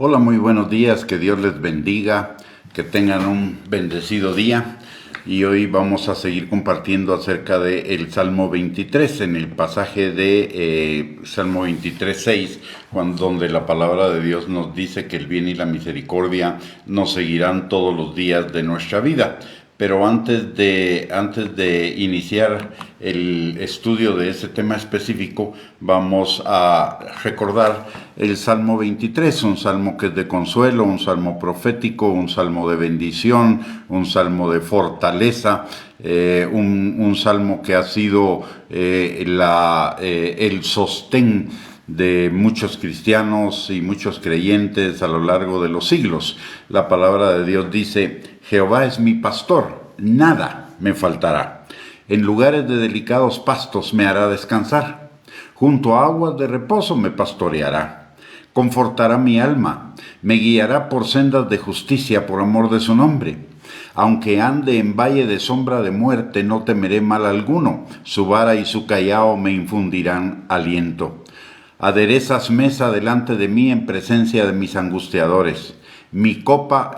Hola, muy buenos días, que Dios les bendiga, que tengan un bendecido día. Y hoy vamos a seguir compartiendo acerca del Salmo 23, en el pasaje de Salmo 23, 6, donde la palabra de Dios nos dice que el bien y la misericordia nos seguirán todos los días de nuestra vida. Pero antes de iniciar el estudio de ese tema específico, vamos a recordar el Salmo 23, un salmo que es de consuelo, un salmo profético, un salmo de bendición, un salmo de fortaleza, un salmo que ha sido el sostén de muchos cristianos y muchos creyentes a lo largo de los siglos. La palabra de Dios dice: Jehová es mi pastor, nada me faltará. En lugares de delicados pastos me hará descansar. Junto a aguas de reposo me pastoreará. Confortará mi alma, me guiará por sendas de justicia por amor de su nombre. Aunque ande en valle de sombra de muerte, no temeré mal alguno. Su vara y su cayado me infundirán aliento. Aderezas mesa delante de mí en presencia de mis angustiadores. Mi copa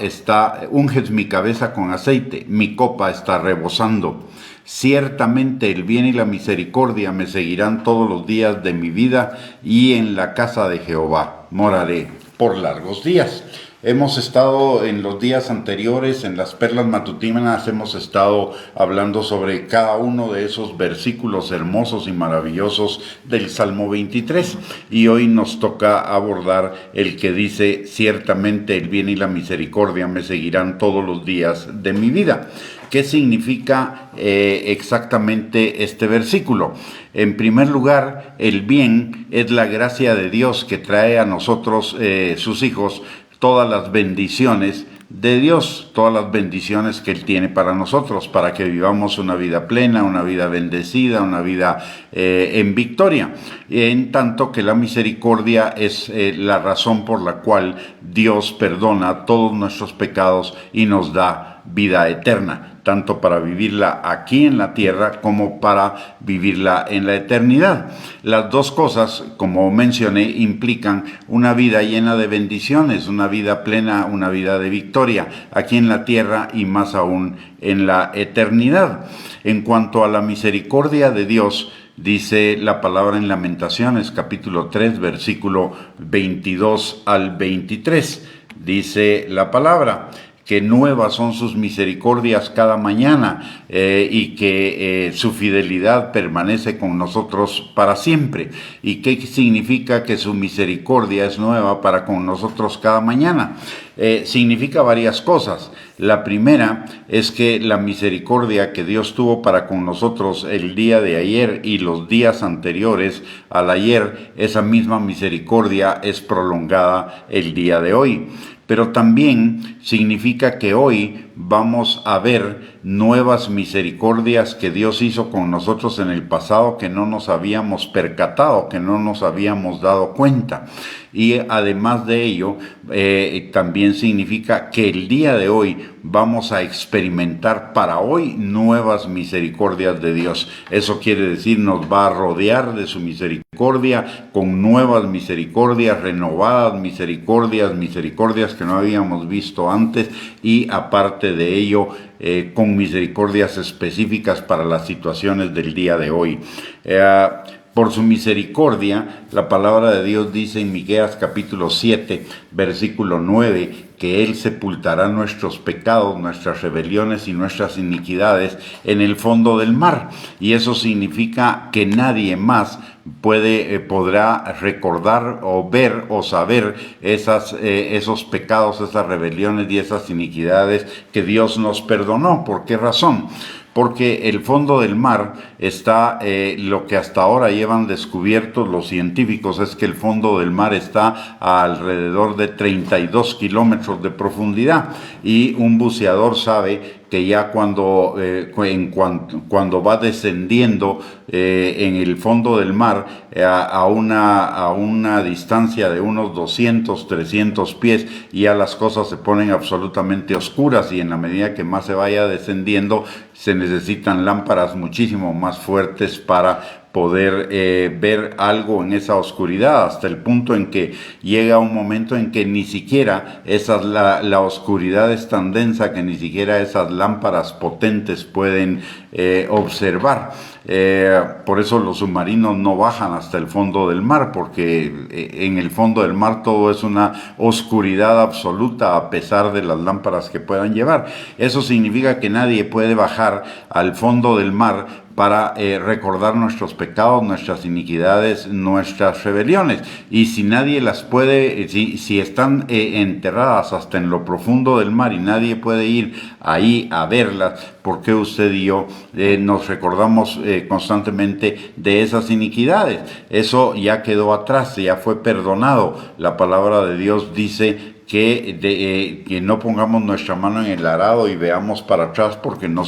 unges mi cabeza con aceite, mi copa está rebosando. Ciertamente el bien y la misericordia me seguirán todos los días de mi vida, y en la casa de Jehová moraré por largos días. Hemos estado en los días anteriores, en las perlas matutinas, hemos estado hablando sobre cada uno de esos versículos hermosos y maravillosos del Salmo 23. Y hoy nos toca abordar el que dice: ciertamente el bien y la misericordia me seguirán todos los días de mi vida. ¿Qué significa exactamente este versículo? En primer lugar, el bien es la gracia de Dios que trae a nosotros, sus hijos, todas las bendiciones de Dios, todas las bendiciones que Él tiene para nosotros, para que vivamos una vida plena, una vida bendecida, una vida en victoria. En tanto que la misericordia es la razón por la cual Dios perdona todos nuestros pecados y nos da vida eterna, tanto para vivirla aquí en la tierra como para vivirla en la eternidad. Las dos cosas, como mencioné, implican una vida llena de bendiciones, una vida plena, una vida de victoria, aquí en la tierra y más aún en la eternidad. En cuanto a la misericordia de Dios, dice la palabra en Lamentaciones, capítulo 3, versículo 22 al 23. Dice la palabra que nuevas son sus misericordias cada mañana, y que su fidelidad permanece con nosotros para siempre. ¿Y qué significa que su misericordia es nueva para con nosotros cada mañana? Significa varias cosas. La primera es que la misericordia que Dios tuvo para con nosotros el día de ayer y los días anteriores al ayer, esa misma misericordia es prolongada el día de hoy. Pero también significa que hoy vamos a ver nuevas misericordias que Dios hizo con nosotros en el pasado, que no nos habíamos percatado, que no nos habíamos dado cuenta. Y además de ello, también significa que el día de hoy vamos a experimentar para hoy nuevas misericordias de Dios. Eso quiere decir, nos va a rodear de su misericordia con nuevas misericordias, renovadas misericordias que no habíamos visto antes, y aparte de ello, con misericordias específicas para las situaciones del día de hoy. Por su misericordia, la palabra de Dios dice en Miqueas capítulo 7, versículo 9, que Él sepultará nuestros pecados, nuestras rebeliones y nuestras iniquidades en el fondo del mar. Y eso significa que nadie más podrá recordar o ver o saber esos pecados, esas rebeliones y esas iniquidades que Dios nos perdonó. ¿Por qué razón? Porque el fondo del mar está, lo que hasta ahora llevan descubiertos los científicos es que el fondo del mar está a alrededor de 32 kilómetros de profundidad, y un buceador sabe que ya cuando va descendiendo en el fondo del mar a una distancia de unos 200, 300 pies, ya las cosas se ponen absolutamente oscuras, y en la medida que más se vaya descendiendo se necesitan lámparas muchísimo más fuertes para poder ver algo en esa oscuridad, hasta el punto en que llega un momento en que ni siquiera la oscuridad es tan densa que ni siquiera esas lámparas potentes pueden observar. Por eso los submarinos no bajan hasta el fondo del mar, porque en el fondo del mar todo es una oscuridad absoluta a pesar de las lámparas que puedan llevar. Eso significa que nadie puede bajar al fondo del mar para recordar nuestros pecados, nuestras iniquidades, nuestras rebeliones. Y si nadie las puede, si están enterradas hasta en lo profundo del mar y nadie puede ir ahí a verlas, ¿por qué usted y yo nos recordamos constantemente de esas iniquidades? Eso ya quedó atrás, ya fue perdonado. La palabra de Dios dice que no pongamos nuestra mano en el arado y veamos para atrás, porque no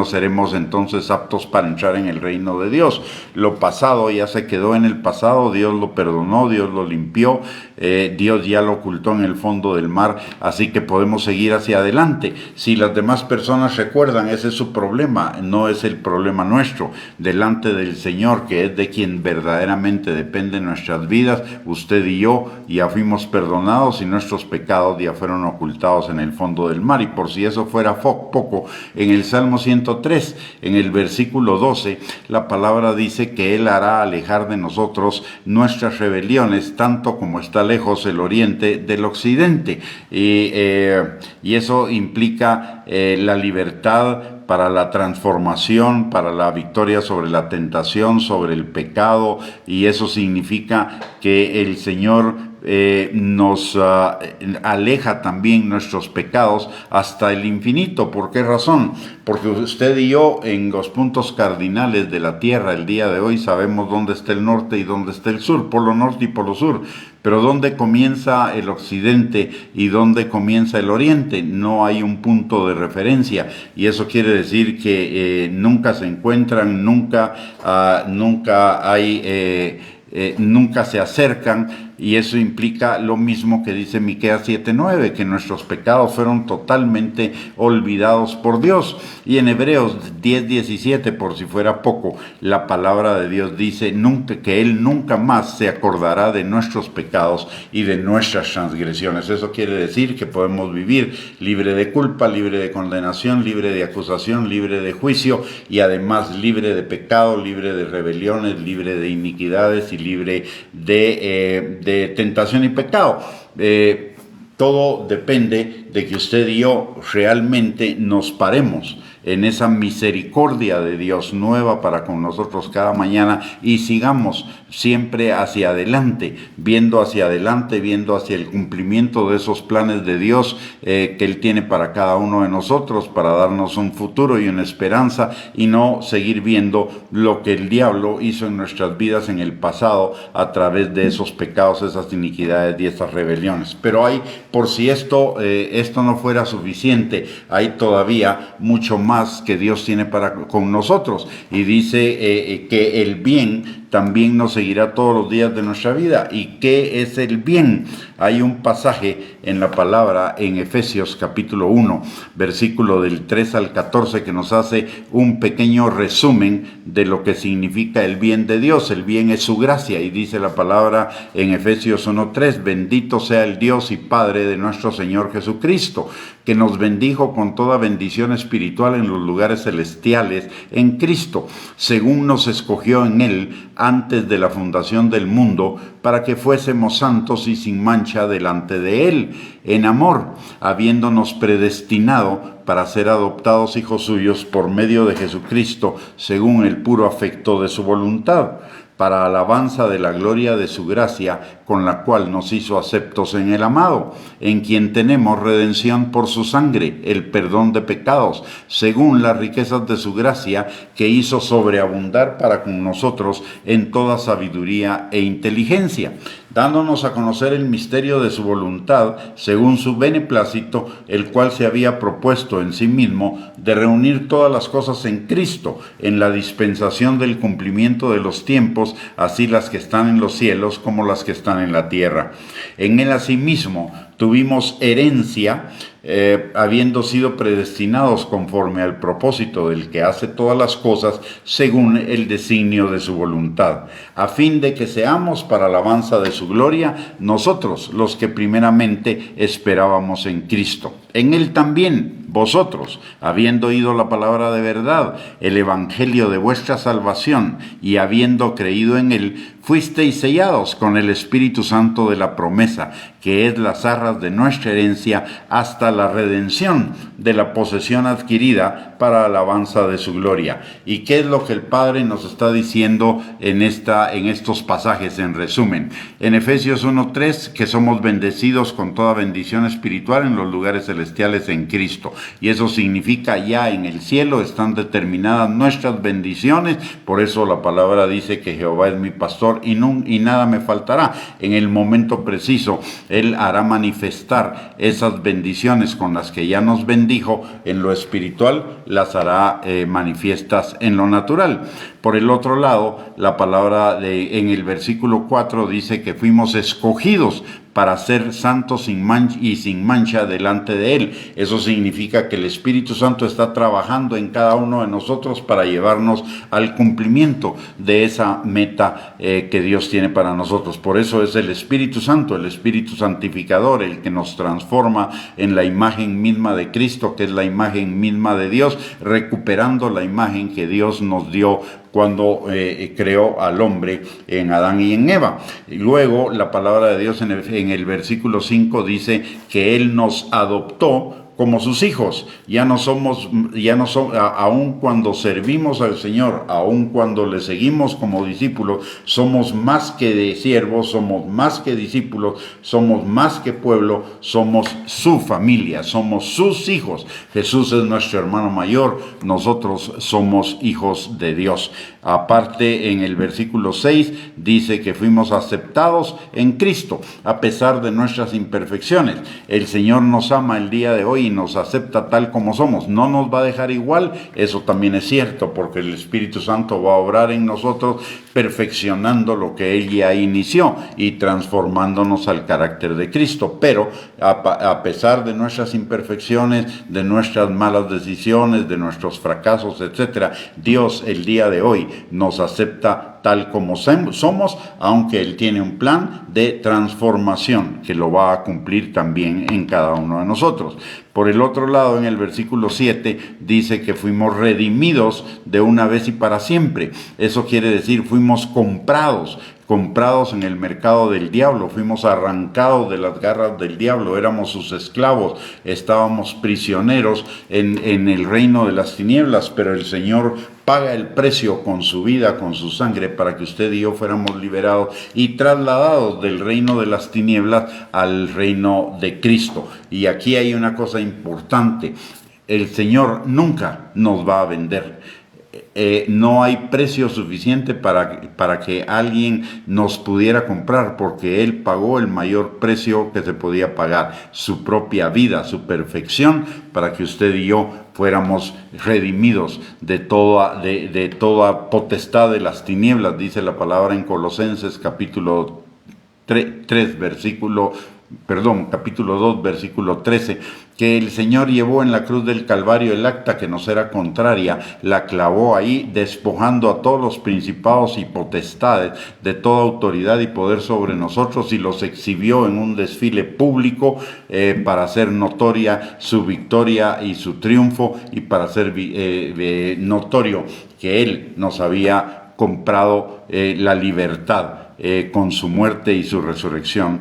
seremos entonces aptos para entrar en el reino de Dios. Lo pasado ya se quedó en el pasado, Dios lo perdonó, Dios lo limpió, Dios ya lo ocultó en el fondo del mar, así que podemos seguir hacia adelante. Si las demás personas recuerdan, ese es su problema, no es el problema nuestro. Delante del Señor, que es de quien verdaderamente dependen nuestras vidas, usted y yo ya fuimos perdonados y nuestros pecados ya fueron ocultados en el fondo del mar. Y por si eso fuera poco, en el Salmo 103, en el versículo 12, la palabra dice que Él hará alejar de nosotros nuestras rebeliones, tanto como está lejos el oriente del occidente. Y eso implica la libertad para la transformación, para la victoria sobre la tentación, sobre el pecado, y eso significa que el Señor nos aleja también nuestros pecados hasta el infinito. ¿Por qué razón? Porque usted y yo, en los puntos cardinales de la tierra el día de hoy, sabemos dónde está el norte y dónde está el sur, polo norte y polo sur. Pero ¿dónde comienza el occidente y dónde comienza el oriente? No hay un punto de referencia, y eso quiere decir que nunca se encuentran, nunca se acercan. Y eso implica lo mismo que dice Miqueas 7:9, que nuestros pecados fueron totalmente olvidados por Dios. Y en Hebreos 10:17, por si fuera poco, la palabra de Dios dice que Él nunca más se acordará de nuestros pecados y de nuestras transgresiones. Eso quiere decir que podemos vivir libre de culpa, libre de condenación, libre de acusación, libre de juicio, y además libre de pecado, libre de rebeliones, libre de iniquidades y libre de tentación y pecado. Todo depende de que usted y yo realmente nos paremos en esa misericordia de Dios nueva para con nosotros cada mañana, y sigamos siempre hacia adelante, viendo hacia el cumplimiento de esos planes de Dios que Él tiene para cada uno de nosotros, para darnos un futuro y una esperanza, y no seguir viendo lo que el diablo hizo en nuestras vidas en el pasado a través de esos pecados, esas iniquidades y esas rebeliones. Pero hay, por si esto no fuera suficiente, hay todavía mucho más que Dios tiene con nosotros, y dice que el bien también nos seguirá todos los días de nuestra vida. ¿Y qué es el bien? Hay un pasaje en la palabra en Efesios capítulo 1, versículo del 3 al 14, que nos hace un pequeño resumen de lo que significa el bien de Dios. El bien es su gracia, y dice la palabra en Efesios 1:3: bendito sea el Dios y Padre de nuestro Señor Jesucristo, que nos bendijo con toda bendición espiritual en los lugares celestiales en Cristo, según nos escogió en Él antes de la fundación del mundo, para que fuésemos santos y sin mancha delante de Él, en amor, habiéndonos predestinado para ser adoptados hijos suyos por medio de Jesucristo, según el puro afecto de su voluntad, para alabanza de la gloria de su gracia, con la cual nos hizo aceptos en el amado, en quien tenemos redención por su sangre, el perdón de pecados, según las riquezas de su gracia, que hizo sobreabundar para con nosotros en toda sabiduría e inteligencia, dándonos a conocer el misterio de su voluntad, según su beneplácito, el cual se había propuesto en sí mismo de reunir todas las cosas en Cristo, en la dispensación del cumplimiento de los tiempos, así las que están en los cielos como las que están están en la tierra. En él asimismo tuvimos herencia, habiendo sido predestinados conforme al propósito del que hace todas las cosas según el designio de su voluntad, a fin de que seamos para alabanza de su gloria nosotros los que primeramente esperábamos en Cristo. En él también vosotros, habiendo oído la palabra de verdad, el evangelio de vuestra salvación, y habiendo creído en él, fuisteis sellados con el Espíritu Santo de la promesa, que es las arras de nuestra herencia hasta la redención de la posesión adquirida para alabanza de su gloria. ¿Y qué es lo que el Padre nos está diciendo en estos pasajes en resumen? En Efesios 1:3, que somos bendecidos con toda bendición espiritual en los lugares celestiales en Cristo. Y eso significa ya en el cielo están determinadas nuestras bendiciones. Por eso la palabra dice que Jehová es mi pastor y nada me faltará. En el momento preciso, Él hará manifestar esas bendiciones con las que ya nos bendijo en lo espiritual, las hará manifiestas en lo natural. Por el otro lado, la palabra en el versículo 4 dice que fuimos escogidos para ser santos sin mancha delante de Él. Eso significa que el Espíritu Santo está trabajando en cada uno de nosotros para llevarnos al cumplimiento de esa meta que Dios tiene para nosotros. Por eso es el Espíritu Santo, el Espíritu santificador, el que nos transforma en la imagen misma de Cristo, que es la imagen misma de Dios, recuperando la imagen que Dios nos dio cuando creó al hombre en Adán y en Eva. Y luego la palabra de Dios en el versículo 5 dice que Él nos adoptó como sus hijos. Ya no somos, aun cuando servimos al Señor, aun cuando le seguimos como discípulos, somos más que de siervos, somos más que discípulos, somos más que pueblo, somos su familia, somos sus hijos. Jesús es nuestro hermano mayor, nosotros somos hijos de Dios. Aparte, en el versículo 6 dice que fuimos aceptados en Cristo, a pesar de nuestras imperfecciones. El Señor nos ama el día de hoy y nos acepta tal como somos. No nos va a dejar igual, eso también es cierto, porque el Espíritu Santo va a obrar en nosotros, perfeccionando lo que Él ya inició y transformándonos al carácter de Cristo. Pero a pesar de nuestras imperfecciones, de nuestras malas decisiones, de nuestros fracasos, etc., Dios el día de hoy nos acepta tal como somos, aunque Él tiene un plan de transformación que lo va a cumplir también en cada uno de nosotros. Por el otro lado, en el versículo 7 dice que fuimos redimidos de una vez y para siempre. Eso quiere decir, fuimos comprados en el mercado del diablo, fuimos arrancados de las garras del diablo, éramos sus esclavos, estábamos prisioneros en el reino de las tinieblas, pero el Señor paga el precio con su vida, con su sangre, para que usted y yo fuéramos liberados y trasladados del reino de las tinieblas al reino de Cristo. Y aquí hay una cosa importante, el Señor nunca nos va a vender. No hay precio suficiente para que alguien nos pudiera comprar, porque Él pagó el mayor precio que se podía pagar, su propia vida, su perfección, para que usted y yo fuéramos redimidos de toda potestad de las tinieblas, dice la palabra en Colosenses capítulo 2, versículo 13, que el Señor llevó en la cruz del Calvario el acta que nos era contraria, la clavó ahí, despojando a todos los principados y potestades de toda autoridad y poder sobre nosotros, y los exhibió en un desfile público para hacer notoria su victoria y su triunfo, y para hacer notorio que Él nos había comprado la libertad con su muerte y su resurrección.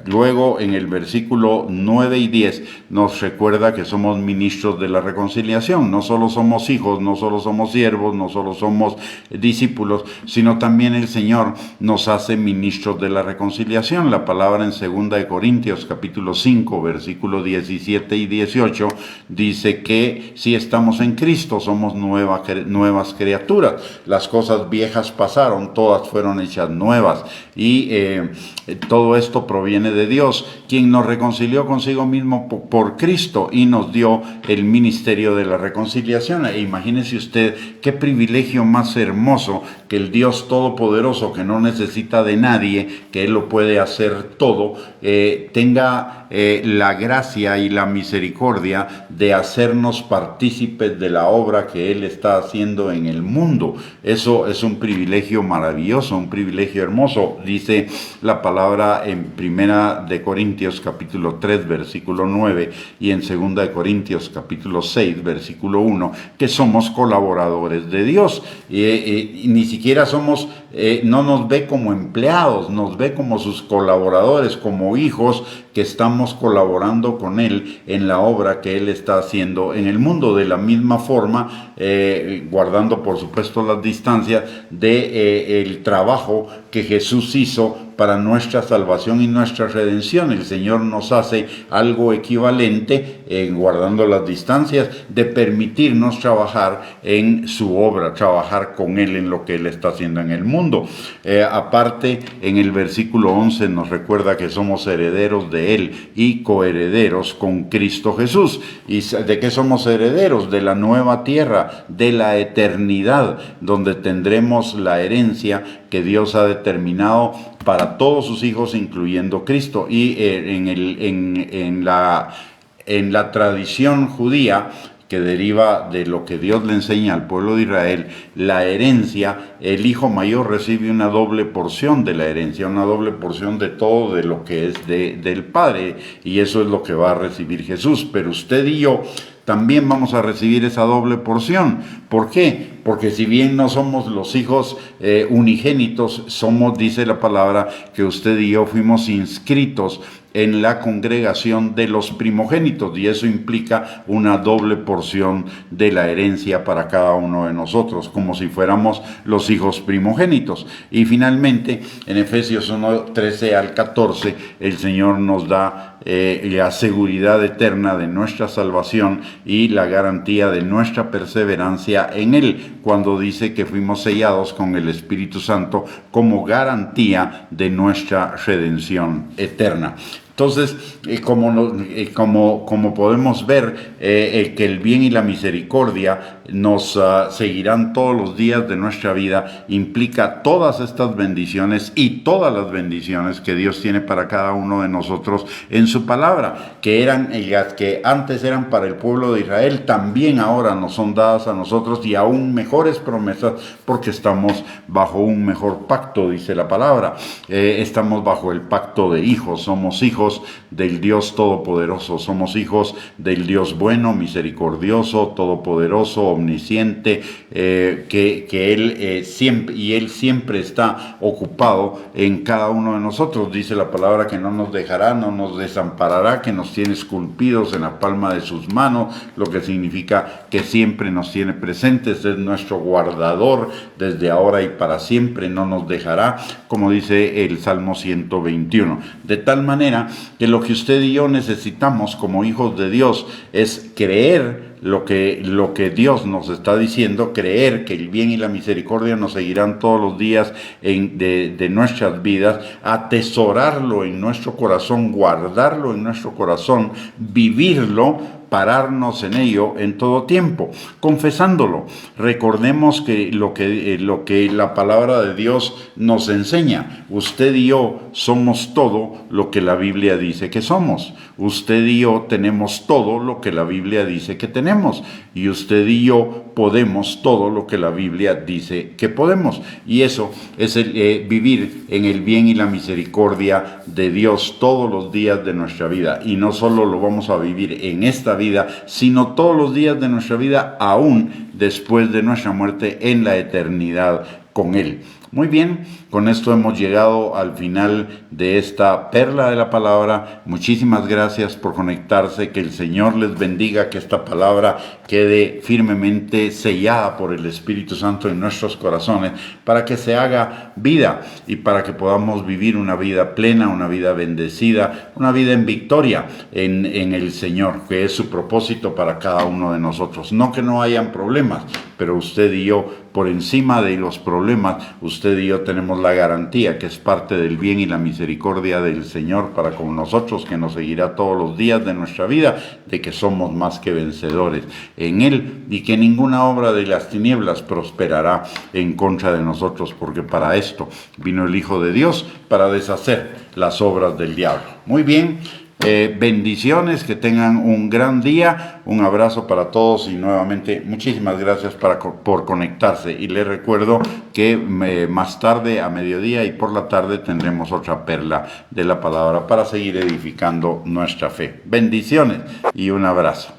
Luego, en el versículo 9 y 10 nos recuerda que somos ministros de la reconciliación. No solo somos hijos, no solo somos siervos, no solo somos discípulos, sino también el Señor nos hace ministros de la reconciliación. La palabra en 2 Corintios capítulo 5 versículos 17 y 18 dice que si estamos en Cristo somos nuevas criaturas. Las cosas viejas pasaron, todas fueron hechas nuevas. Y todo esto proviene de Dios, quien nos reconcilió consigo mismo por Cristo y nos dio el ministerio de la reconciliación. E imagínese usted qué privilegio más hermoso que el Dios Todopoderoso, que no necesita de nadie, que Él lo puede hacer todo, tenga la gracia y la misericordia de hacernos partícipes de la obra que Él está haciendo en el mundo. Eso es un privilegio maravilloso, un privilegio hermoso. Dice la palabra en Primera de Corintios capítulo 3 versículo 9 y en Segunda de Corintios capítulo 6 versículo 1 que somos colaboradores de Dios. Y ni siquiera somos, no nos ve como empleados, nos ve como sus colaboradores, como hijos que estamos colaborando con Él en la obra que Él está haciendo en el mundo. De la misma forma, guardando por supuesto las distancias de el trabajo que Jesús hizo para nuestra salvación y nuestra redención. El Señor nos hace algo equivalente, guardando las distancias, de permitirnos trabajar en su obra, trabajar con Él en lo que Él está haciendo en el mundo. Aparte, en el versículo 11 nos recuerda que somos herederos de Él y coherederos con Cristo Jesús. ¿Y de qué somos herederos? De la nueva tierra, de la eternidad, donde tendremos la herencia que Dios ha determinado para todos sus hijos, incluyendo Cristo. Y en la tradición judía, que deriva de lo que Dios le enseña al pueblo de Israel, la herencia, el hijo mayor recibe una doble porción de la herencia, una doble porción de todo de lo que es del Padre, y eso es lo que va a recibir Jesús. Pero usted y yo también vamos a recibir esa doble porción. ¿Por qué? Porque si bien no somos los hijos unigénitos, somos, dice la palabra, que usted y yo fuimos inscritos en la congregación de los primogénitos, y eso implica una doble porción de la herencia para cada uno de nosotros, como si fuéramos los hijos primogénitos. Y finalmente, en Efesios 1, 13 al 14, el Señor nos da la seguridad eterna de nuestra salvación y la garantía de nuestra perseverancia en Él, cuando dice que fuimos sellados con el Espíritu Santo como garantía de nuestra redención eterna. Entonces, como podemos ver, que el bien y la misericordia nos seguirán todos los días de nuestra vida, implica todas estas bendiciones y todas las bendiciones que Dios tiene para cada uno de nosotros en su palabra, que eran las que antes eran para el pueblo de Israel, también ahora nos son dadas a nosotros, y aún mejores promesas, porque estamos bajo un mejor pacto, dice la palabra. Estamos bajo el pacto de hijos, somos hijos del Dios Todopoderoso, somos hijos del Dios bueno, misericordioso, todopoderoso, omnisciente, que Él siempre está ocupado en cada uno de nosotros. Dice la palabra que no nos dejará, no nos desamparará, que nos tiene esculpidos en la palma de sus manos, lo que significa que siempre nos tiene presentes, es nuestro guardador desde ahora y para siempre, no nos dejará, como dice el Salmo 121. De tal manera que lo que usted y yo necesitamos como hijos de Dios es creer lo que Dios nos está diciendo, creer que el bien y la misericordia nos seguirán todos los días de nuestras vidas, atesorarlo en nuestro corazón, guardarlo en nuestro corazón, vivirlo, pararnos en ello en todo tiempo, confesándolo. Recordemos que lo que la palabra de Dios nos enseña. Usted y yo somos todo lo que la Biblia dice que somos. Usted y yo tenemos todo lo que la Biblia dice que tenemos. Y usted y yo podemos todo lo que la Biblia dice que podemos. Y eso es vivir en el bien y la misericordia de Dios todos los días de nuestra vida. Y no solo lo vamos a vivir en esta vida, sino todos los días de nuestra vida, aún después de nuestra muerte, en la eternidad con Él. Muy bien, con esto hemos llegado al final de esta perla de la palabra. Muchísimas gracias por conectarse, que el Señor les bendiga, que esta palabra quede firmemente sellada por el Espíritu Santo en nuestros corazones, para que se haga vida y para que podamos vivir una vida plena, una vida bendecida, una vida en victoria en el Señor, que es su propósito para cada uno de nosotros. No que no hayan problemas, pero usted y yo, por encima de los problemas, usted y yo tenemos la la garantía que es parte del bien y la misericordia del Señor para con nosotros, que nos seguirá todos los días de nuestra vida, de que somos más que vencedores en Él y que ninguna obra de las tinieblas prosperará en contra de nosotros, porque para esto vino el Hijo de Dios, para deshacer las obras del diablo. Muy bien. Bendiciones, que tengan un gran día, un abrazo para todos y nuevamente muchísimas gracias por conectarse, y les recuerdo que más tarde a mediodía y por la tarde tendremos otra perla de la palabra para seguir edificando nuestra fe. Bendiciones y un abrazo.